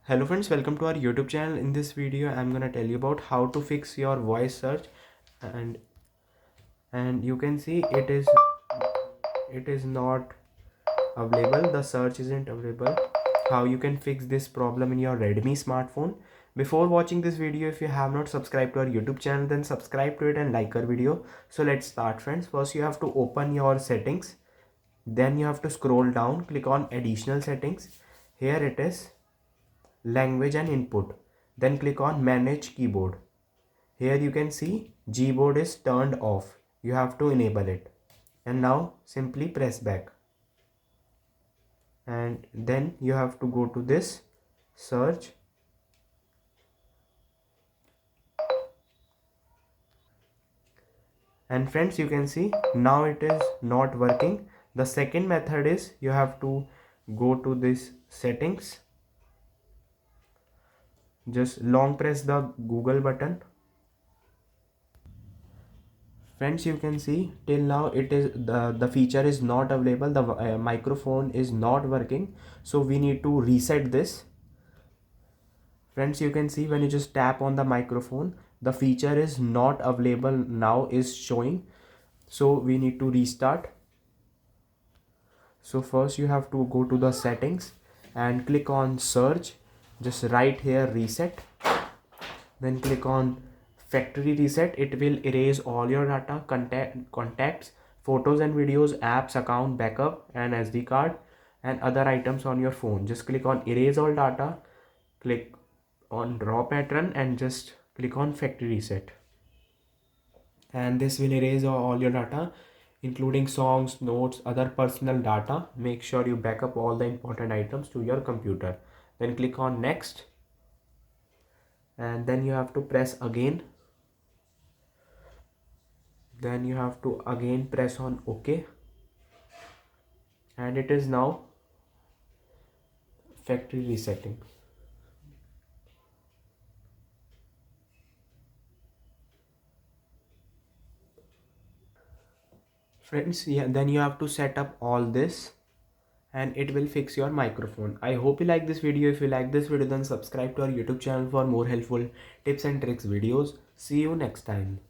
Hello friends, welcome to our YouTube channel. In this video I'm gonna tell you about how to fix your voice search, and you can see it is not available. The search isn't available. How you can fix this problem in your Redmi smartphone. Before watching this video, if you have not subscribed to our YouTube channel, then subscribe to it and like our video. So let's start friends. First you have to open your settings, then you have to scroll down, click on additional settings. Here it is, language and input, then click on manage keyboard. Here you can see Gboard is turned off, you have to enable it, and now simply press back, and then you have to go to this search, and friends you can see now it is not working. The second method is you have to go to this settings, just long press the Google button. Friends you can see till now it is the feature is not available. The microphone is not working, so we need to reset this. Friends you can see when you just tap on the microphone, the feature is not available now is showing, so we need to restart. So first you have to go to the settings and click on search, just write here reset, then click on factory reset. It will erase all your data, contacts, photos and videos, apps, account, backup and SD card and other items on your phone. Just click on erase all data, click on draw pattern and just click on factory reset, and this will erase all your data including songs, notes, other personal data. Make sure you back up all the important items to your computer, then click on next, and then you have to press again, then you have to again press on OK, and it is now factory resetting. Friends, yeah, then you have to set up all this and it will fix your microphone. I hope you like this video. If you like this video, then subscribe to our YouTube channel for more helpful tips and tricks videos. See you next time.